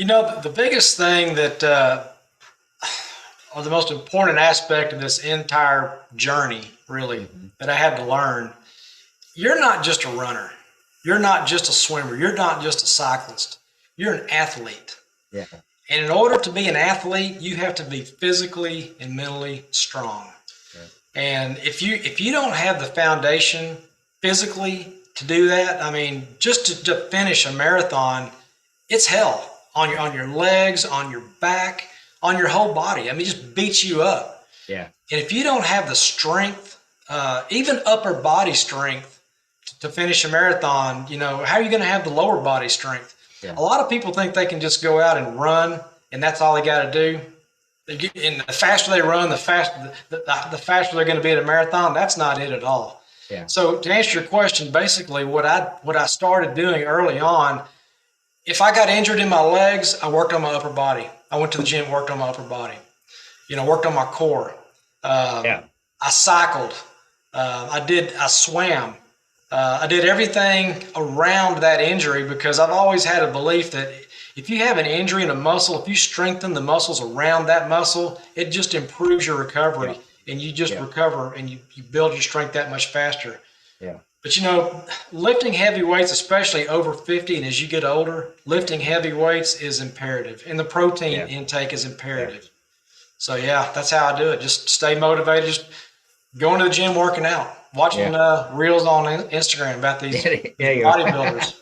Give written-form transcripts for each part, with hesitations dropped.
The biggest thing that, or the most important aspect of this entire journey, really, that I had to learn, you're not just a runner. You're not just a swimmer. You're not just a cyclist. You're an athlete. Yeah. And in order to be an athlete, you have to be physically and mentally strong. Right. And if you don't have the foundation physically to do that, I mean, just to finish a marathon, it's hell on your legs, on your back, on your whole body. I mean, it just beats you up. Yeah. And if you don't have the strength, even upper body strength to finish a marathon, how are you going to have the lower body strength? Yeah. A lot of people think they can just go out and run and that's all they got to do. And the faster they run, the faster they're going to be at a marathon. That's not it at all. Yeah. So to answer your question, basically what I started doing early on, if I got injured in my legs, I worked on my upper body. I went to the gym, worked on my upper body, worked on my core. I cycled. I swam. I did everything around that injury because I've always had a belief that if you have an injury in a muscle, if you strengthen the muscles around that muscle, it just improves your recovery and you just recover and you build your strength that much faster. Yeah. But lifting heavy weights, especially over 50 and as you get older, lifting heavy weights is imperative and the protein intake is imperative. Yeah. So that's how I do it. Just stay motivated, just going to the gym, working out, watching reels on Instagram about these bodybuilders.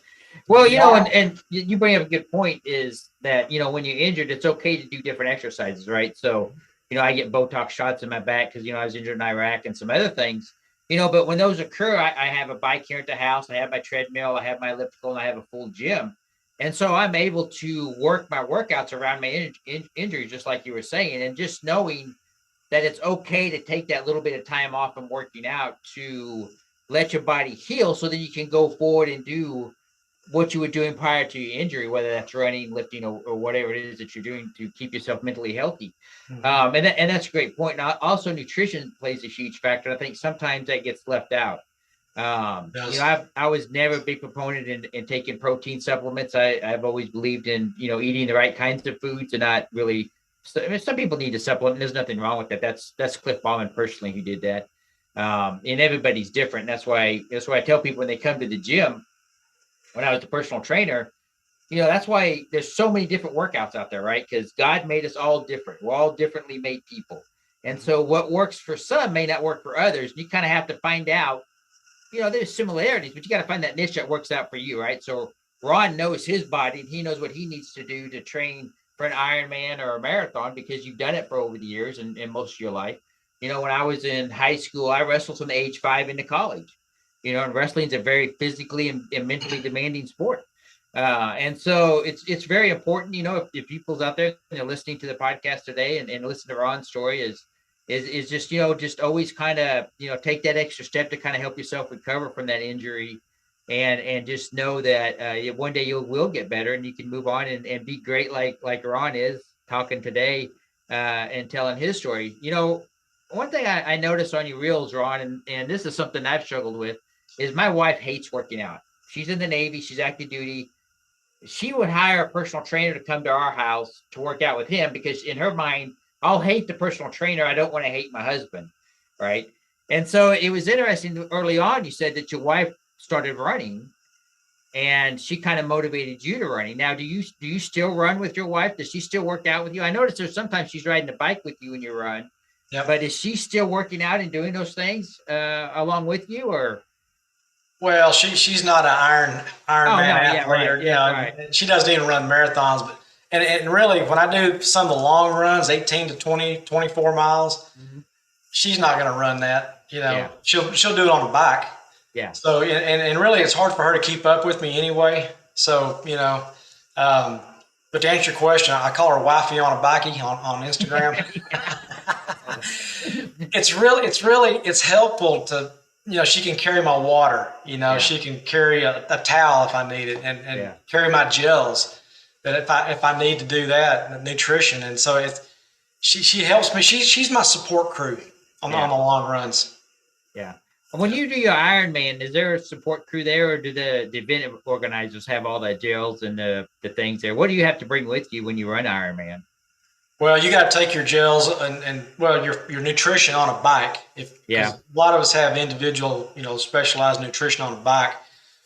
Well, and you bring up a good point is that, when you're injured, it's okay to do different exercises, right? So, I get Botox shots in my back because, I was injured in Iraq and some other things, but when those occur, I have a bike here at the house. I have my treadmill, I have my elliptical, and I have a full gym. And so I'm able to work my workouts around my injuries, just like you were saying, and just knowing that it's okay to take that little bit of time off from working out to let your body heal so that you can go forward and do what you were doing prior to your injury, whether that's running, lifting, or whatever it is that you're doing to keep yourself mentally healthy. Mm-hmm. And that's a great point. Now, also, nutrition plays a huge factor. I think sometimes that gets left out. I was never a big proponent in taking protein supplements. I've always believed in, eating the right kinds of foods and not really. Some people need to supplement. There's nothing wrong with that. That's Cliff Bauman personally who did that. And everybody's different. That's why I tell people when they come to the gym, when I was the personal trainer, that's why there's so many different workouts out there, right? Because God made us all different. We're all differently made people. And so what works for some may not work for others. You kind of have to find out, there's similarities, but you got to find that niche that works out for you, right? So Ron knows his body and he knows what he needs to do to train for an Ironman or a marathon because you've done it for over the years and most of your life. When I was in high school, I wrestled from age 5 into college. And wrestling is a very physically and mentally demanding sport. And so it's very important, if people's out there and they're listening to the podcast today and listen to Ron's story is just, just always kind of, take that extra step to kind of help yourself recover from that injury and just know that one day you will get better and you can move on and be great like Ron is talking today and telling his story. One thing I noticed on your reels, Ron, and this is something I've struggled with, is my wife hates working out. She's in the Navy. She's active duty. She would hire a personal trainer to come to our house to work out with him because in her mind, I'll hate the personal trainer. I don't want to hate my husband, right? And so it was interesting early on, you said that your wife started running and she kind of motivated you to running. Now, do you still run with your wife? Does she still work out with you? I noticed there's sometimes she's riding the bike with you when you run. Yeah. But is she still working out and doing those things along with you or? Well, she's not an Ironman athlete. Right. She doesn't even run marathons. But and really, when I do some of the long runs, 18 to 20, 24 miles, she's not going to run that. She'll do it on the bike. Yeah. So and really, it's hard for her to keep up with me anyway. So but to answer your question, I call her wifey on a bikey on Instagram. It's helpful to. She can carry my water, she can carry a towel if I need it and carry my gels that if I need to do that, nutrition. And so she helps me. She's my support crew on the long runs. Yeah. When you do your Ironman, is there a support crew there, or do the event organizers have all the gels and the things there? What do you have to bring with you when you run Ironman? Well, you got to take your gels and well, your nutrition on a bike, if because Yeah. a lot of us have individual, specialized nutrition on a bike.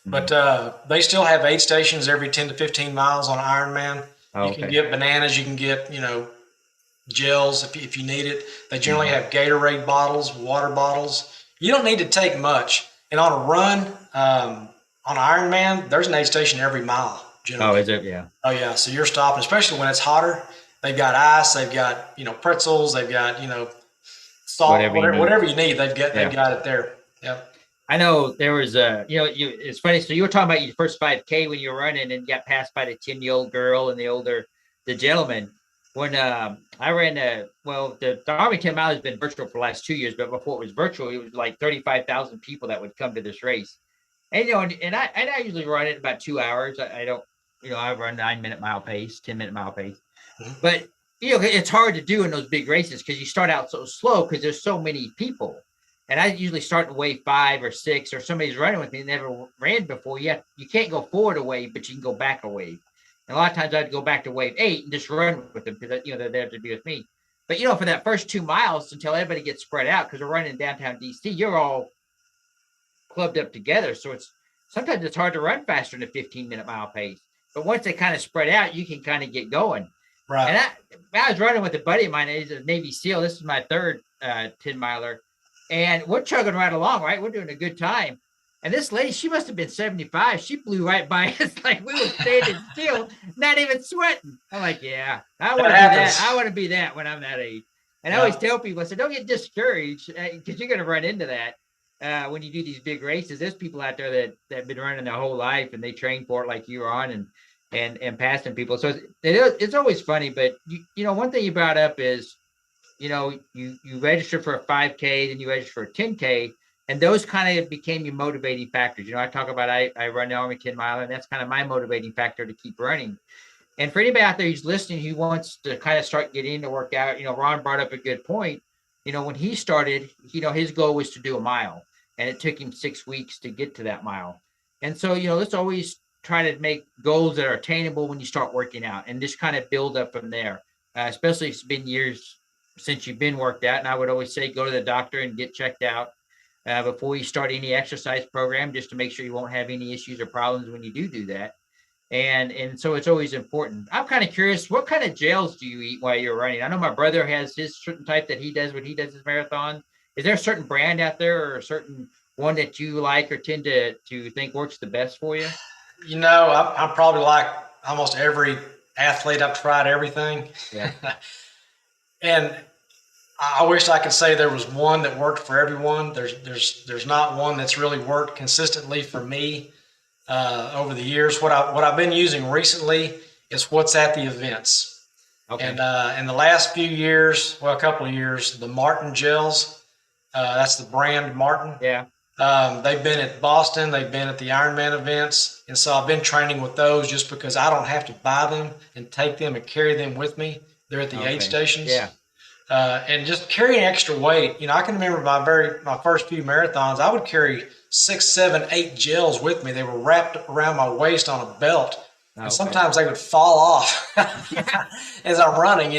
But Mhm. they still have aid stations every 10 to 15 miles on Ironman. Oh, You can okay. get bananas, you can get, gels if you need it. They generally Mhm. have Gatorade bottles, water bottles. You don't need to take much. And on a run, on Ironman, there's an aid station every mile Oh, generally. is it? Yeah. Oh yeah, so you're stopping, especially when it's hotter. They've got ice, they've got pretzels, they've got salt, Whatever you whatever need. whatever you need. They've Yeah. got it there. Yep. I know there was it's funny. So you were talking about your first 5K when you were running and got passed by the 10-year-old girl and the gentleman. When I ran the Army 10 mile has been virtual for the last 2 years, but before it was virtual, it was like 35,000 people that would come to this race. And I usually run it about 2 hours. I don't, I run 9-minute mile pace, 10-minute mile pace. Mhm. But it's hard to do in those big races because you start out so slow because there's so many people. And I usually start in wave 5 or 6, or somebody's running with me, never ran before. You can't go forward a wave, but you can go back a wave. And a lot of times I'd go back to wave 8 and just run with them because they're there to be with me. But for that first 2 miles until everybody gets spread out, because we're running downtown DC, you're all clubbed up together. So sometimes it's hard to run faster than a 15-minute mile pace. But once they kind of spread out, you can kind of get going. Right. And I was running with a buddy of mine. He's a Navy SEAL. This is my third 10 miler. And we're chugging right along, right? We're doing a good time. And this lady, she must have been 75. She blew right by us like we were standing still, not even sweating. I'm like, yeah, I want That to be that. happens. I want to be that when I'm that age. And I always Yeah. tell people, I said, don't get discouraged because you're going to run into that when you do these big races. There's people out there that have been running their whole life and they train for it like you are on and passing people. So it's always funny. But one thing you brought up is you register for a 5K, then you register for a 10K, and those kind of became your motivating factors. I talk about I run the Army 10 mile, and that's kind of my motivating factor to keep running. And for anybody out there who's listening who wants to kind of start getting into workout, Ron brought up a good point. When he started, his goal was to do a mile, and it took him 6 weeks to get to that mile. And so, let's always try to make goals that are attainable when you start working out, and just kind of build up from there. Especially if it's been years since you've been worked out, and I would always say go to the doctor and get checked out before you start any exercise program, just to make sure you won't have any issues or problems when you do that. And so it's always important. I'm kind of curious, what kind of gels do you eat while you're running? I know my brother has his certain type that he does when he does his marathon. Is there a certain brand out there or a certain one that you like or tend to think works the best for you? I'm probably like almost every athlete. I've tried everything. Yeah. And I wish I could say there was one that worked for everyone. There's not one that's really worked consistently for me over the years. What I've been using recently is what's at the events. Okay. And in the last few years, well, a couple of years, the Martin gels. That's the brand Martin. Yeah. They've been at Boston. They've been at the Ironman events, and so I've been training with those just because I don't have to buy them and take them and carry them with me. They're at the aid Okay. stations. Yeah. And just carrying extra weight. I can remember my first few marathons. I would carry 6, 7, 8 gels with me. They were wrapped around my waist on a belt, and Okay. sometimes they would fall off as I'm running.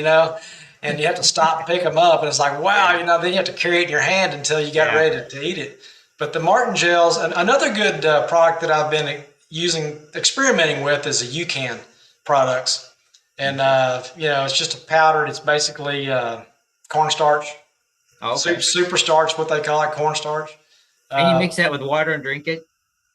And you have to stop and pick them up, and it's like, wow, Yeah. then you have to carry it in your hand until you got Yeah. ready to eat it. But the Martin gels, another good product that I've been experimenting with is the UCAN products. And, Okay. it's just a powder. It's basically cornstarch, Okay. super starch, what they call it, cornstarch. And you Uh, mix that with water and drink it?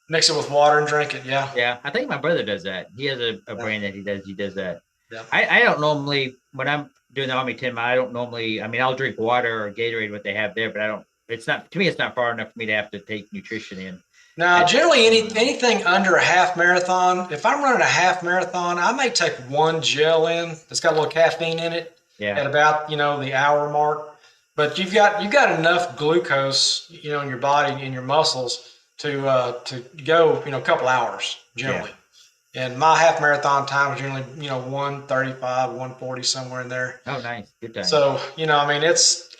Mix it with water and drink it. Yeah. Yeah, I think my brother does that. He has a Yeah. brand that he does. He does that. Yeah. I don't normally, when I'm doing the Army 10 mile, I don't normally, I mean, I'll drink water or Gatorade, what they have there, but I don't, it's not, to me, it's not far enough for me to have to take nutrition in. Now, At generally, 10 miles. anything under a half marathon, if I'm running a half marathon, I may take one gel in that's got a little caffeine in it at Yeah. about the hour mark. But you've got enough glucose in your body in your muscles to go a couple hours Yeah. generally. And my half marathon time was generally, 135, 140, somewhere in there. Oh, nice. Good time. So, I mean,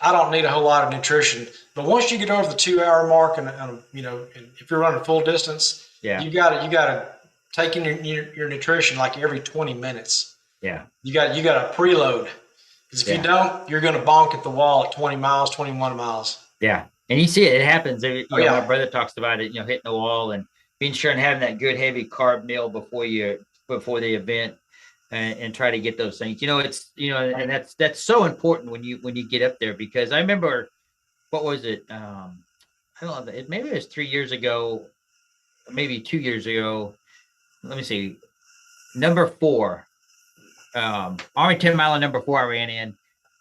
I don't need a whole lot of nutrition. But once you get over the 2 hour mark and if you're running full distance, Yeah. you gotta take in your nutrition like every 20 minutes. Yeah. You got to preload. Because if you don't, you're going to bonk at the wall at 20 miles, 21 miles. Yeah. And you see it happens. My Yeah. brother talks about it, hitting the wall and being sure and having that good heavy carb meal before the event and try to get those things. And that's so important when you get up there, because I remember, what was it? I don't know, maybe it was 3 years ago, maybe 2 years ago. Let me see. Number 4, Army 10 mile number 4 I ran in.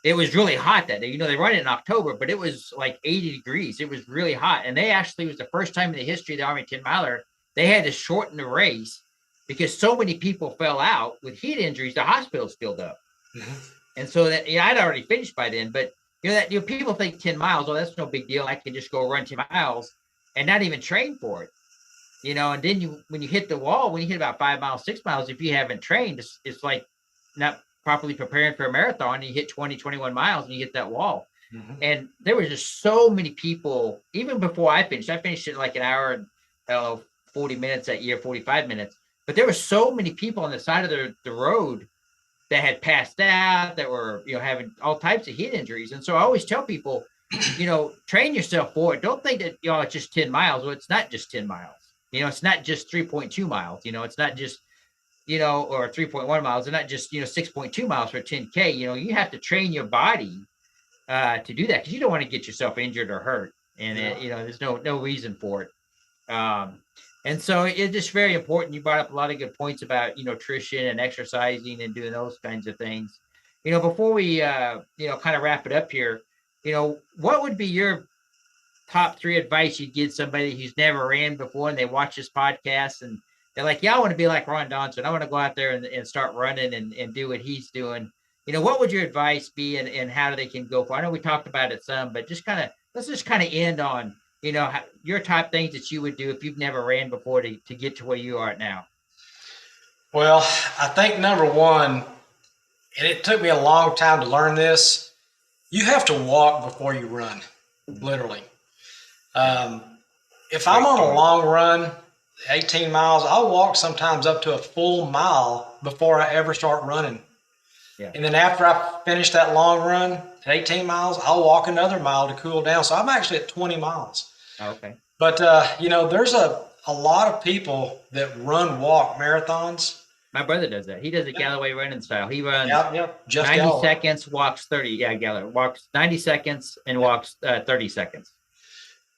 It was really hot that day. They run it in October, but it was like 80 degrees. It was really hot. And they actually, was the first time in the history of the Army 10 miler, they had to shorten the race because so many people fell out with heat injuries. The hospitals filled up. Mm-hmm. And so that, I'd already finished by then, but people think 10 miles, oh, that's no big deal. I can just go run 10 miles and not even train for it. And then when you hit the wall, when you hit about 5 miles, 6 miles, if you haven't trained, it's like not properly preparing for a marathon. You hit 20, 21 miles and you hit that wall. Mm-hmm. And there was just so many people, even before I finished in like an hour and 40 minutes that year, 45 minutes. But there were so many people on the side of the road that had passed out, that were, having all types of heat injuries. And so I always tell people, train yourself for it. Don't think that, it's just 10 miles. Well, it's not just 10 miles. It's not just 3.2 miles. It's not just, or 3.1 miles. It's not just, 6.2 miles for 10K. You have to train your body to do that, because you don't want to get yourself injured or hurt. And, there's no reason for it. And so it's just very important. You brought up a lot of good points about, nutrition and exercising and doing those kinds of things. Before we, kind of wrap it up here, what would be your top 3 advice you'd give somebody who's never ran before and they watch this podcast and they're like, yeah, I want to be like Ron Dawson. I want to go out there and start running and do what he's doing. What would your advice be, and how they can go for? I know we talked about it some, but let's just kind of end on, your top things that you would do if you've never ran before to get to where you are now. Well, I think number one, and it took me a long time to learn this, you have to walk before you run, literally. If I'm on a long run, 18 miles, I'll walk sometimes up to a full mile before I ever start running. Yeah. And then after I finish that long run at 18 miles, I'll walk another mile to cool down. So I'm actually at 20 miles. Oh, okay. But, there's a lot of people that walk marathons. My brother does that. He does a Galloway running style. He runs 90 Galloway. Seconds, walks 30. Yeah, Galloway walks 90 seconds and walks 30 seconds.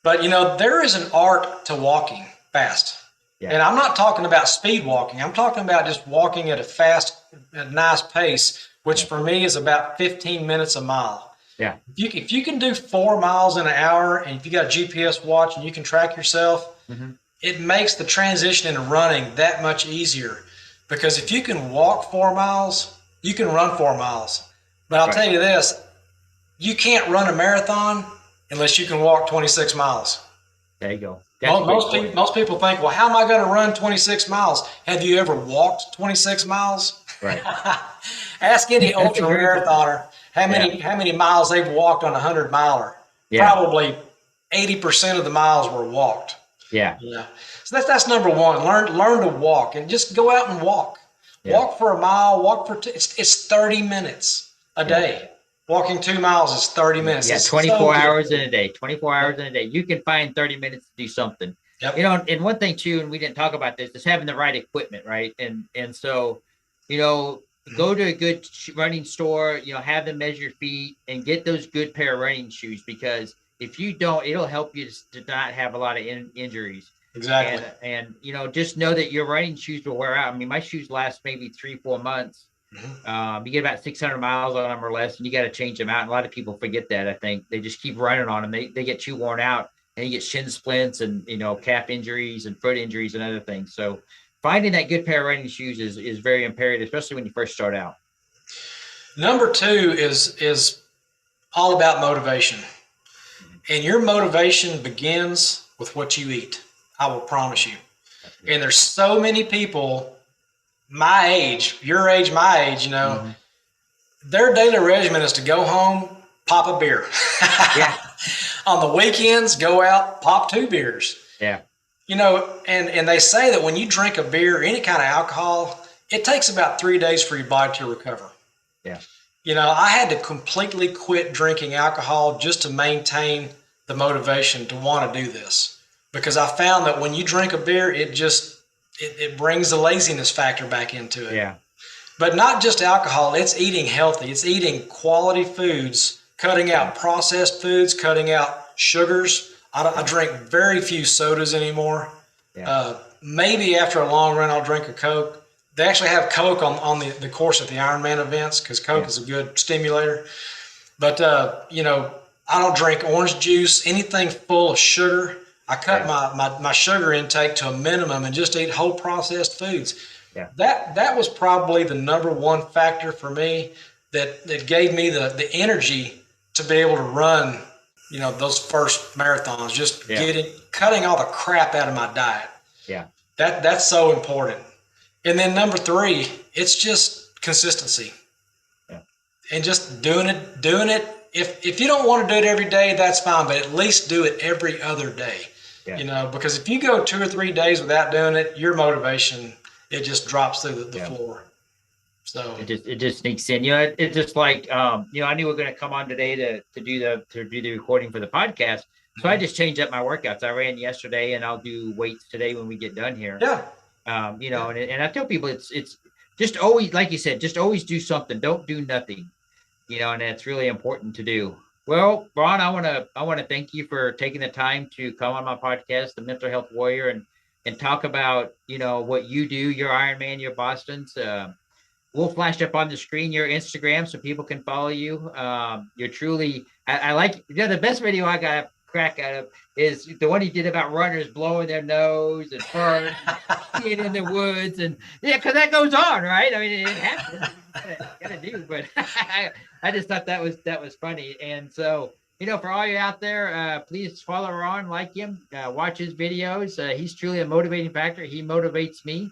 But, there is an art to walking fast. Yeah. And I'm not talking about speed walking. I'm talking about just walking at a nice pace, which for me is about 15 minutes a mile. Yeah. If you can do 4 miles in an hour, and if you got a GPS watch and you can track yourself, mm-hmm. It makes the transition into running that much easier. Because if you can walk 4 miles, you can run 4 miles. But I'll tell you this, you can't run a marathon unless you can walk 26 miles. There you go. Most people think, well, how am I going to run 26 miles? Have you ever walked 26 miles? Right. Ask any ultra marathoner how many miles they've walked on a 100-miler. Yeah. Probably 80% of the miles were walked. Yeah. Yeah. So that's number one. Learn to walk, and just go out and walk. Yeah. Walk for a mile. Walk for it's 30 minutes a day. Walking 2 miles is 30 minutes. Yeah, 24 hours in a day. 24 hours in a day. You can find 30 minutes to do something. Yep. And one thing too, and we didn't talk about this, is having the right equipment, right? And so, go to a good running store, have them measure your feet and get those good pair of running shoes, because if you don't, it'll help you to not have a lot of injuries. Exactly. And just know that your running shoes will wear out. I mean, my shoes last maybe 3-4 months. Mm-hmm. You get about 600 miles on them or less, and you got to change them out. And a lot of people forget that. I think they just keep running on them. They get too worn out, and you get shin splints and calf injuries and foot injuries and other things. So finding that good pair of running shoes is very imperative, especially when you first start out. Number 2 is all about motivation, and your motivation begins with what you eat. I will promise you. And there's so many people my age, your age, my age, Mhm. their daily regimen is to go home, pop a beer. Yeah. On the weekends, go out, pop 2 beers. Yeah. And they say that when you drink a beer, any kind of alcohol, it takes about 3 days for your body to recover. Yeah. I had to completely quit drinking alcohol just to maintain the motivation to want to do this, because I found that when you drink a beer, it brings the laziness factor back into it. Yeah. But not just alcohol, it's eating healthy. It's eating quality foods, cutting Yeah. out processed foods, cutting out sugars. I drink very few sodas anymore. Yeah. Maybe after a long run, I'll drink a Coke. They actually have Coke on the course at the Ironman events because Coke Yeah. is a good stimulator. But, I don't drink orange juice, anything full of sugar. I cut Yeah. my sugar intake to a minimum and just eat whole processed foods. Yeah. That was probably the number one factor for me that gave me the energy to be able to run, those first marathons, just Yeah. cutting all the crap out of my diet. Yeah. That's so important. And then number three, it's just consistency Yeah. and just doing it. If you don't want to do it every day, that's fine, but at least do it every other day. Yeah. Because if you go 2 or 3 days without doing it, your motivation, it just drops through the Yeah. floor. So It just sneaks in. It's just like I knew we are going to come on today to do the recording for the podcast. So I just changed up my workouts. I ran yesterday and I'll do weights today when we get done here. yeah, And I tell people it's just always, like you said, just always do something. Don't do nothing. And that's really important to do. Well, Ron, I want to thank you for taking the time to come on my podcast, The Mental Health Warrior, and talk about what you do, your Ironman, your Boston's. We'll flash up on the screen your Instagram so people can follow you. You're truly, I like, the best video I got a crack out of is the one he did about runners blowing their nose and burn, being in the woods. And yeah, because that goes on, right? I mean, it happens. Gotta do, but I just thought that was funny. And so, for all you out there, please follow Ron, like him, watch his videos. He's truly a motivating factor. He motivates me.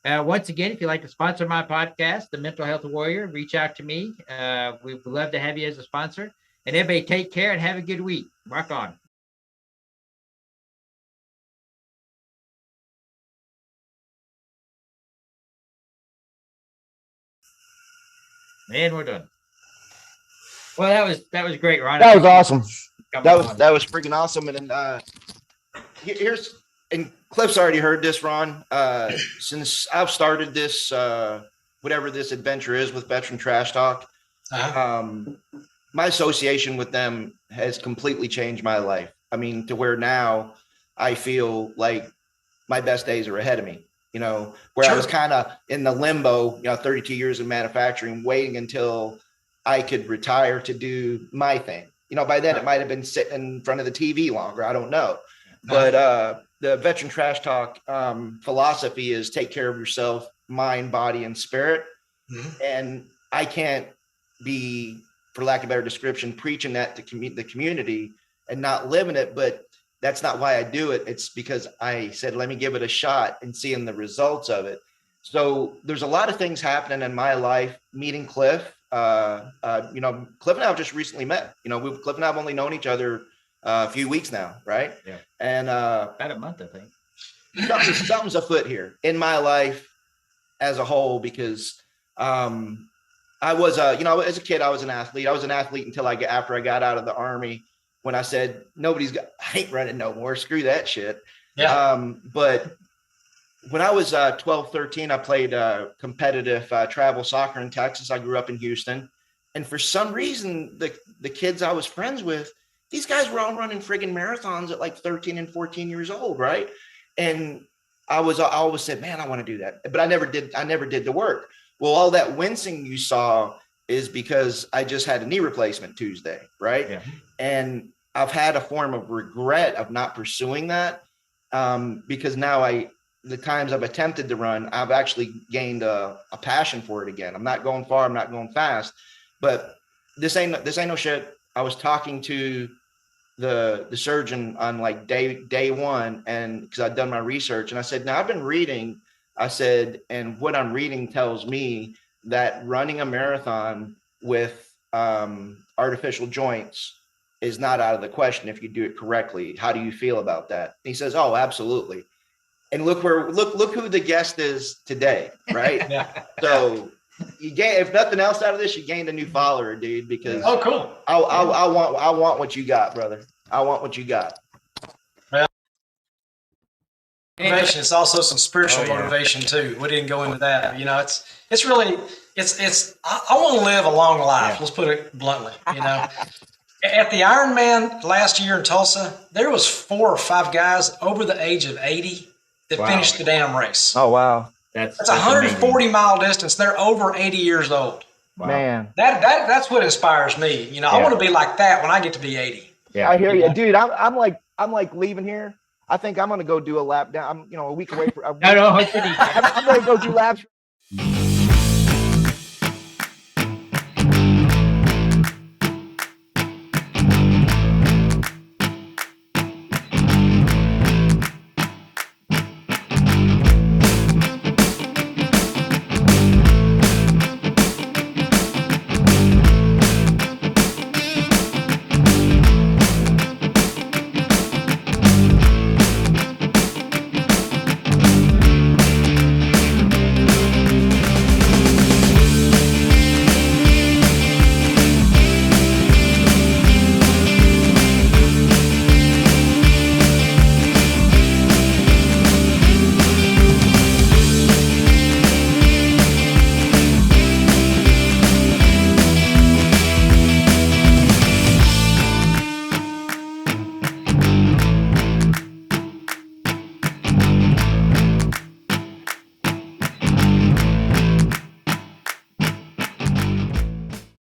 Once again, if you'd like to sponsor my podcast, The Mental Health Warrior, reach out to me. We would love to have you as a sponsor. And everybody take care and have a good week. Rock on. And we're done. Well, that was great, Ron. That was awesome. On. That was freaking awesome. And then here's, and Cliff's already heard this, Ron. Since I've started this, whatever this adventure is with Veteran Trash Talk, my association with them has completely changed my life. I mean, to where now I feel like my best days are ahead of me. Where I was kind of in the limbo, 32 years of manufacturing, waiting until I could retire to do my thing. By then it might have been sitting in front of the TV longer. I don't know. But the Veteran Trash Talk philosophy is take care of yourself, mind, body, and spirit. Mm-hmm. And I can't be, for lack of a better description, preaching that to the community and not living it. But that's not why I do it. It's because I said, let me give it a shot and seeing the results of it. So there's a lot of things happening in my life, meeting Cliff. Cliff and I have just recently met. Cliff and I have only known each other a few weeks now, right? Yeah. And about a month, I think. Something's afoot here in my life as a whole, because I was as a kid, I was an athlete. I was an athlete until after I got out of the Army, when I said, I ain't running no more. Screw that shit. Yeah. But when I was 12, 13, I played competitive travel soccer in Texas. I grew up in Houston. And for some reason, the kids I was friends with, these guys were all running friggin' marathons at like 13 and 14 years old, right? And I always said, man, I want to do that. But I never did the work. Well, all that wincing you saw is because I just had a knee replacement Tuesday, right? Yeah. And I've had a form of regret of not pursuing that, because now the times I've attempted to run, I've actually gained a passion for it again. I'm not going far, I'm not going fast, but this ain't no shit. I was talking to the surgeon on like day one, and because I'd done my research, and I said, now I've been reading I said, and what I'm reading tells me that running a marathon with artificial joints is not out of the question if you do it correctly. How do you feel about that? He says, oh, absolutely. And look who the guest is today, right? Yeah. So you gain, if nothing else out of this, you gained a new follower, dude, because Oh, cool. I want what you got, brother. I want what you got. Motivation. It's also some spiritual Oh, yeah. motivation too. We didn't go into that. You know, it's really I want to live a long life. Yeah. Let's put it bluntly. You know, at the Ironman last year in Tulsa, there was 4 or 5 guys over the age of 80 that Wow. finished the damn race. Oh, wow. That's a 140-mile distance. They're over 80 years old. Wow. Man. That's what inspires me. You know, I Yeah. want to be like that when I get to be 80. Yeah. I hear you, dude. I'm like leaving here. I think I'm gonna go do a lap down. I'm a week away from. No, I'm gonna go do laps.